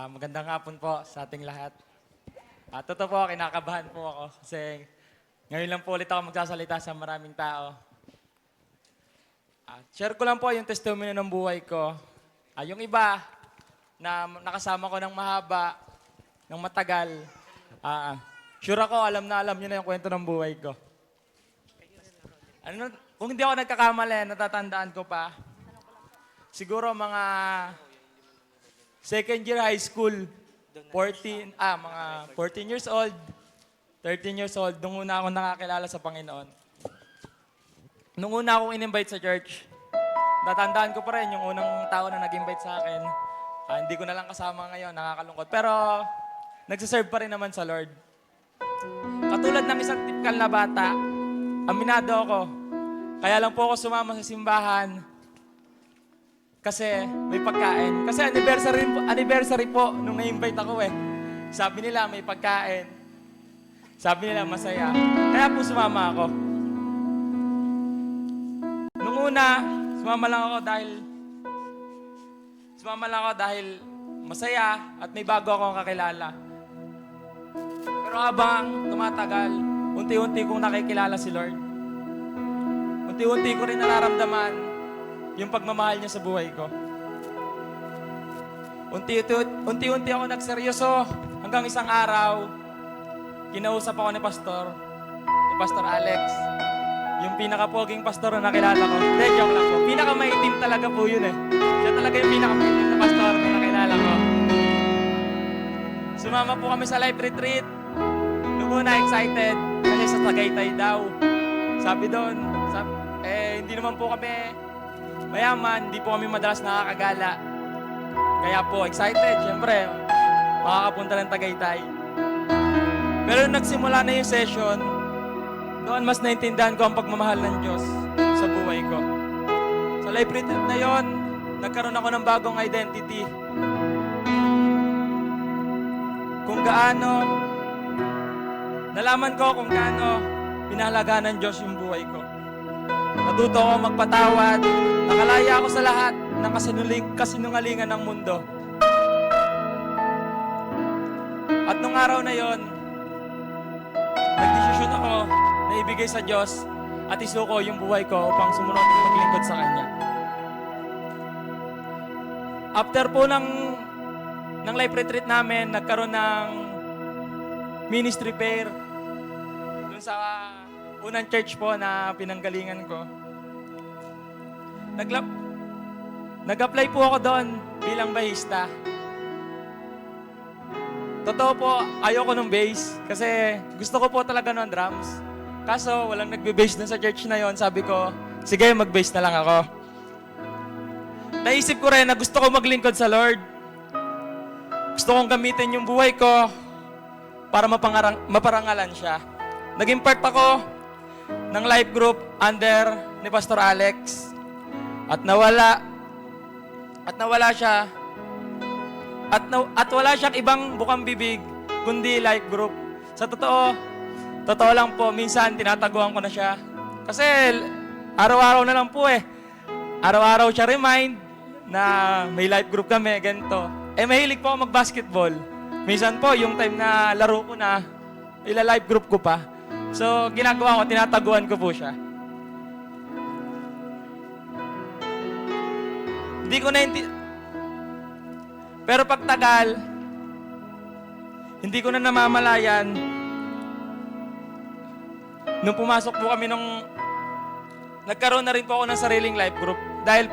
Magandang hapon po sa ating lahat. Totoo po, kinakabahan po ako kasi ngayon lang po ulit ako magsasalita sa maraming tao. Share ko lang po yung testimony ng buhay ko. Yung iba na nakasama ko ng mahaba, ng matagal, sure ako alam na alam niyo na yung kwento ng buhay ko. Kung hindi ako nagkakamali, natatandaan ko pa, siguro mga second year high school, mga 14 years old, 13 years old, nung una akong nakakilala sa Panginoon. Nung una akong in-invite sa church, natandaan ko pa rin yung unang tao na nag-invite sa akin. Hindi ko na lang kasama ngayon, nakakalungkot. Pero nagsiserve pa rin naman sa Lord. Katulad ng isang tipikal na bata, aminado ako. Kaya lang po ako sumama sa simbahan kasi may pagkain. Kasi anniversary po nung na-invite ako eh. Sabi nila may pagkain. Sabi nila masaya. Kaya po sumama ako. Nung una, sumama lang ako dahil masaya at may bago akong kakilala. Pero habang tumatagal, unti-unti kong nakikilala si Lord. Unti-unti ko rin nararamdaman yung pagmamahal niya sa buhay ko. Unti-unti ako nagseryoso hanggang isang araw, kinausap ako ni Pastor Alex. Yung pinaka-poging pastor na nakilala ko. Hindi, joke lang po. Pinaka-maitim talaga po yun eh. Siya talaga yung pinaka-maitim na pastor na nakilala ko. Sumama po kami sa life retreat. Noong una, excited kasi sa Tagaytay daw. Sabi doon, hindi naman po kami mayaman, hindi po kami madalas nakakagala. Kaya po, excited, syempre, makakapunta ng Tagaytay. Pero nung nagsimula na yung session, doon mas naintindihan ko ang pagmamahal ng Diyos sa buhay ko. Sa life retreat na yon, nagkaroon ako ng bagong identity. Nalaman ko kung gaano pinahalagaan ng Diyos yung buhay ko. Natuto ako magpatawad, nakalaya ako sa lahat ng kasinungalingan ng mundo. At nung araw na yon, nagdesisyon ako na ibigay sa Diyos at isuko yung buhay ko upang sumunod at maglingkod sa Kanya. After po ng life retreat namin, nagkaroon ng ministry fair dun sa unang church po na pinanggalingan ko. Nag-apply po ako doon bilang bahista. Totoo po, ayoko ng bass kasi gusto ko po talaga ng drums. Kaso walang nagbe-bass dun sa church na yon. Sabi ko, sige mag-bass na lang ako. Naisip ko rin na gusto ko maglingkod sa Lord. Gusto kong gamitin yung buhay ko para maparangalan siya. Naging part ako ng life group under ni Pastor Alex. At nawala siya. At wala siyang ibang bukang bibig kundi life group. Sa totoo lang po, minsan tinataguan ko na siya. Kasi araw-araw na lang po eh. Araw-araw siya remind na may life group kami, ganito. Mahilig po ako mag-basketball. Minsan po, yung time na laro ko na, ila-life group ko pa. So, ginagawa ko, tinataguan ko po siya. Hindi ko pero pagtagal, hindi ko na namamalayan. Nung pumasok po kami nagkaroon na rin po ako ng sariling life group. Dahil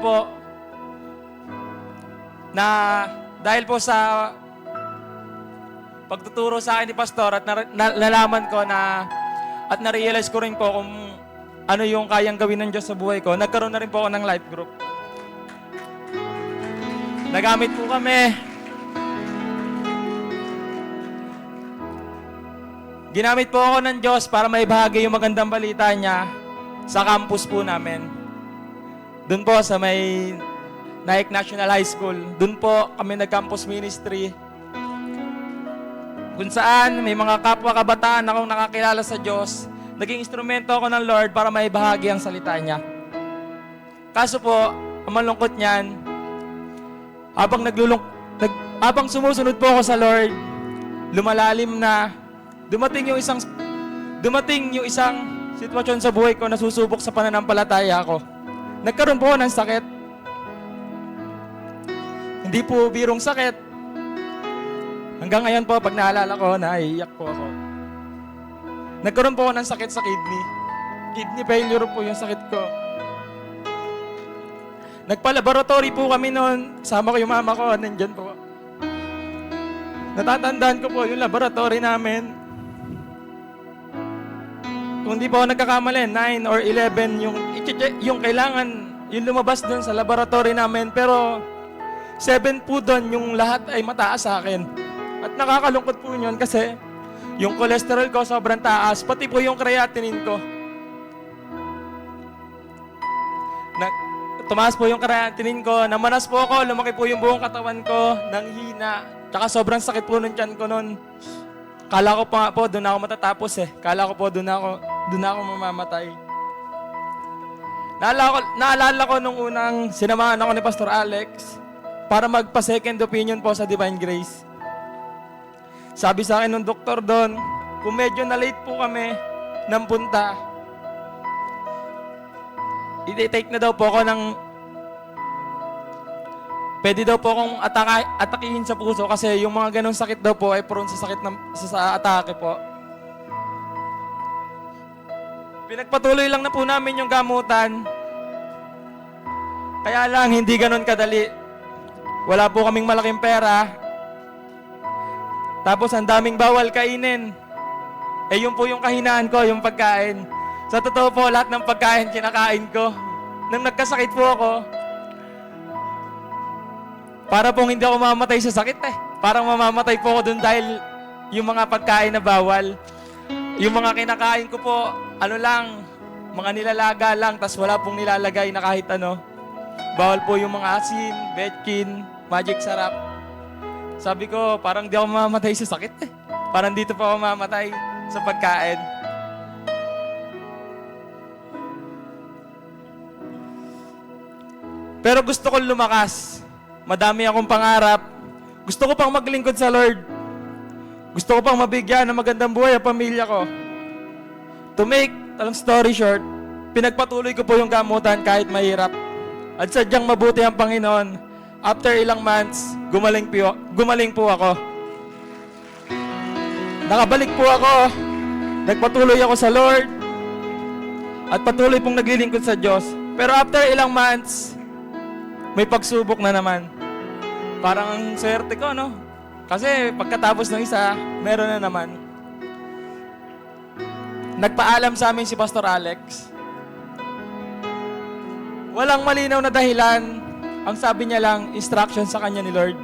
po sa pagtuturo sa akin ni Pastor at nalaman ko at na-realize ko rin po kung ano yung kayang gawin ng Diyos sa buhay ko, nagkaroon na rin po ako ng life group. Nagamit po kami. Ginamit po ako ng Diyos para maibahagi yung magandang balita niya sa campus po namin. Doon po sa may Naik National High School. Doon po kami nag-campus ministry. Kung saan may mga kapwa kabataan akong nakakilala sa Diyos, naging instrumento ako ng Lord para maibahagi ang salita niya. Kaso po, ang malungkot niyan, habang Habang sumusunod po ako sa Lord, lumalalim na, dumating yung isang sitwasyon sa buhay ko na susubok sa pananampalataya ko. Nagkaroon po ako ng sakit. Hindi po birong sakit. Hanggang ngayon po, pag naalala ko, naiiyak po ako. Nagkaroon po ako ng sakit sa kidney. Kidney failure po yung sakit ko. Nagpa-laboratory po kami noon. Kasama ko yung mama ko, nandyan po. Natatandaan ko po yung laboratory namin. Kung di po ako nagkakamali, 9 or 11 yung kailangan, yung lumabas doon sa laboratory namin. Pero 7 po doon, yung lahat ay mataas sa akin. At nakakalungkot po yun kasi yung cholesterol ko sobrang taas, pati po yung creatinine ko. Tumaas po yung creatinine ko, namanas po ako, lumaki po yung buong katawan ko, nanghina. Tsaka sobrang sakit po ng tiyan ko noon. Kala ko pa nga po, doon ako matatapos eh. Kala ko po, doon ako mamamatay. Naalala ko nung unang sinamahan ako ni Pastor Alex para magpa-second opinion po sa Divine Grace. Sabi sa akin nung doktor doon, kung medyo na-late po kami ng punta, i-take na daw po ako ng... Pwede daw po akong atakihin sa puso kasi yung mga ganong sakit daw po ay prone sa sakit sa atake po. Pinagpatuloy lang na po namin yung gamutan. Kaya lang, hindi ganon kadali. Wala po kaming malaking pera. Tapos ang daming bawal kainin. Yun po yung kahinaan ko, yung pagkain. Sa totoo po, lahat ng pagkain kinakain ko. Nang nagkasakit po ako, para pong hindi ako mamamatay sa sakit eh. Parang mamamatay po ako dun dahil yung mga pagkain na bawal. Yung mga kinakain ko po, ano lang, mga nilalaga lang, tas wala pong nilalagay na kahit ano. Bawal po yung mga asin, betchin, magic sarap. Sabi ko, parang di ako mamamatay sa sakit eh. Parang dito pa ako mamamatay sa pagkain. Pero gusto kong lumakas. Madami akong pangarap. Gusto ko pang maglingkod sa Lord. Gusto ko pang mabigyan ng magandang buhay ang pamilya ko. To make a long story short, pinagpatuloy ko po yung gamutan kahit mahirap. At sadyang mabuti ang Panginoon. After ilang months, gumaling po ako. Nakabalik po ako. Nagpatuloy ako sa Lord. At patuloy pong naglilingkod sa Diyos. Pero after ilang months, may pagsubok na naman. Parang ang swerte ko, no? Kasi pagkatapos ng isa, meron na naman. Nagpaalam sa amin si Pastor Alex. Walang malinaw na dahilan. Ang sabi niya lang, instruction sa kanya ni Lord.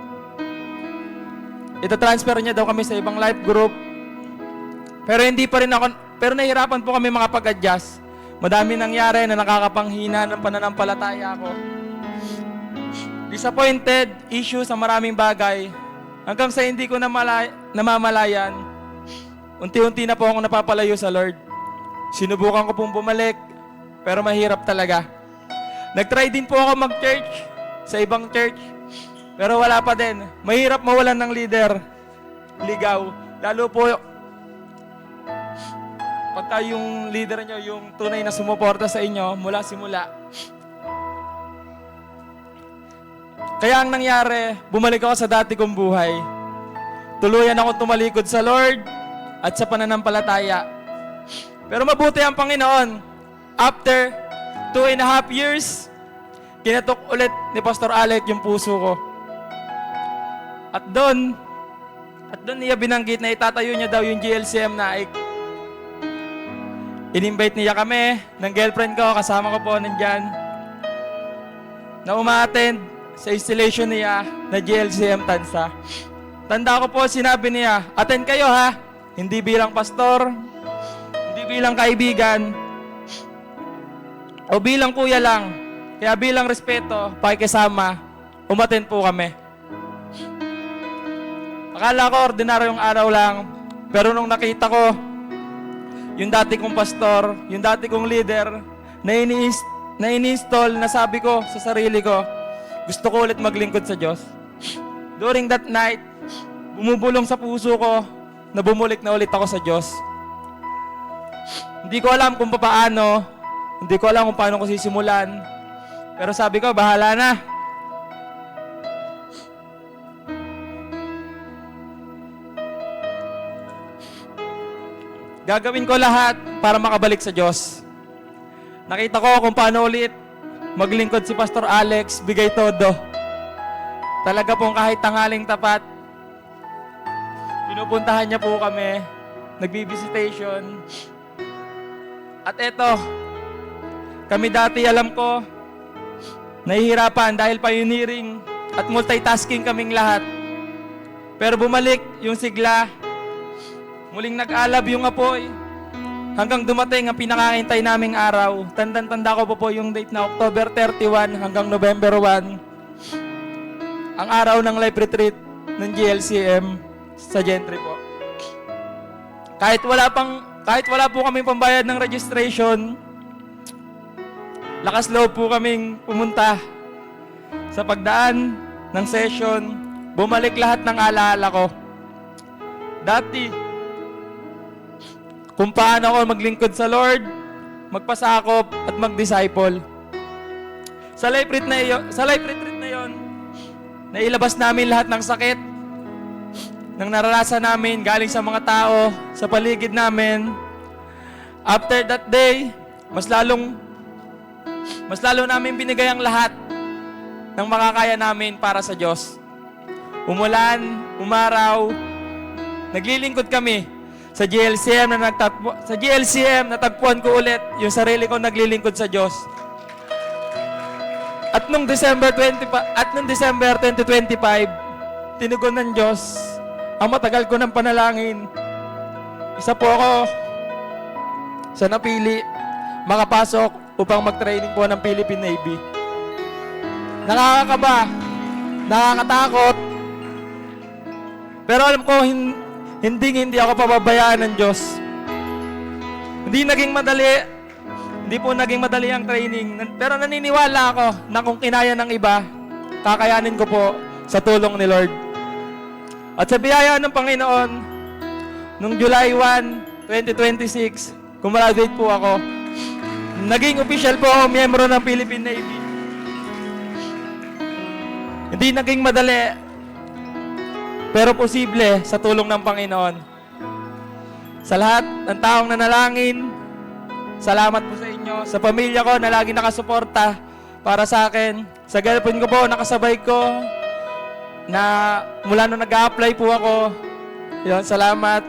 Ita-transfer niya daw kami sa ibang life group. Pero nahihirapan po kami makapag-adjust. Madami nangyari na nakakapanghina ng pananampalataya ko. Disappointed, issue sa maraming bagay. Hanggang sa hindi ko namamalayan, unti-unti na po akong napapalayo sa Lord. Sinubukan ko pong bumalik, pero mahirap talaga. Nag-try din po ako mag-church sa ibang church, pero wala pa din. Mahirap mawalan ng leader. Ligaw. Lalo po, pagka yung leader nyo, yung tunay na sumuporta sa inyo mula simula. Kaya ang nangyari, bumalik ako sa dati kong buhay. Tuluyan ako tumalikod sa Lord at sa pananampalataya. Pero mabuti ang Panginoon. After 2.5 years, kinatok ulit ni Pastor Alec yung puso ko. At doon niya binanggit na itatayo niya daw yung GLCM Naik. In-invite niya kami ng girlfriend ko, kasama ko po nandyan, na umaattend sa installation niya na GLCM Tansa. Tanda ko po, sinabi niya, attend kayo ha, hindi bilang pastor, hindi bilang kaibigan, o bilang kuya lang. Kaya bilang respeto, pakikisama, umattend po kami. Akala ko ordinaryong araw lang, pero nung nakita ko yung dati kong pastor, yung dati kong leader, na ini-install, na sabi ko sa sarili ko, gusto ko ulit maglingkod sa Diyos. during that night, bumubulong sa puso ko na bumulik na ulit ako sa Diyos. Hindi ko alam kung paano, hindi ko alam kung paano ko sisimulan. Pero sabi ko, bahala na. Gagawin ko lahat para makabalik sa Diyos. Nakita ko kung paano ulit maglingkod si Pastor Alex, bigay todo. Talaga pong kahit tanghaling tapat, pinupuntahan niya po kami, nagbibisitation. At eto, kami dati alam ko, nahihirapan dahil pioneering at multitasking kaming lahat. Pero bumalik yung sigla, muling nag-alab yung apoy, hanggang dumating ang pinakahintay naming araw. Tandang-tanda ko po yung date na October 31 hanggang November 1. Ang araw ng life retreat ng GLCM sa Gentry po. Kahit wala po kaming pambayad ng registration, lakas loob po kaming pumunta. Sa pagdaan ng session, bumalik lahat ng alaala ko. Dati, kung paano ako maglingkod sa Lord, magpasakop at mag-disciple. Sa life retreat na yon, nailabas namin lahat ng sakit ng naranasan namin galing sa mga tao, sa paligid namin. After that day, mas lalo namin binigay ang lahat ng makakaya namin para sa Diyos. Umulan, umaraw, naglilingkod kami. Sa GLCM natagpuan ko ulit yung sarili ko naglilingkod sa Diyos. At nung December 2025, tinugon ng Diyos ang matagal ko ng panalangin. Isa po ako sa napili makapasok upang mag-training po ng Philippine Navy. Nakakakaba, nakakatakot, pero alam ko hindi ako pababayaan ng Diyos. Hindi po naging madali ang training. Pero naniniwala ako na kung kinaya ng iba, kakayanin ko po sa tulong ni Lord. At sa biyaya ng Panginoon, noong July 1, 2026, gumraduate po ako. Naging official po ako, miyembro ng Philippine Navy. Hindi naging madali, pero posible sa tulong ng Panginoon. Sa lahat ng taong nanalangin, salamat po sa inyo. Sa pamilya ko na lagi nakasuporta para sa akin. Sa girlfriend ko po, nakasabay ko, na mula nung nag-a-apply po ako. Yun, salamat.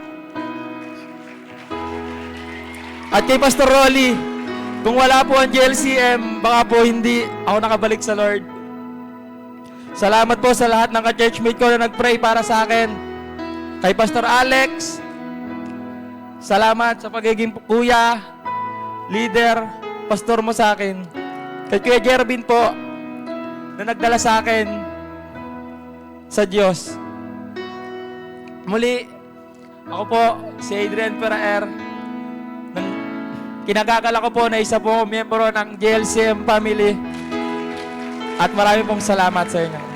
At kay Pastor Rolly, kung wala po ang GLCM, baka po hindi ako nakabalik sa Lord. Salamat po sa lahat ng ka-churchmate ko na nag-pray para sa akin. Kay Pastor Alex, salamat sa pagiging kuya, leader, pastor mo sa akin. Kay Kuya Jervin po, na nagdala sa akin sa Diyos. Muli, ako po, si Adrian Peraer. Kinagagala ko po na isa po miyembro ng GLCM family. At marami pong salamat sa inyo.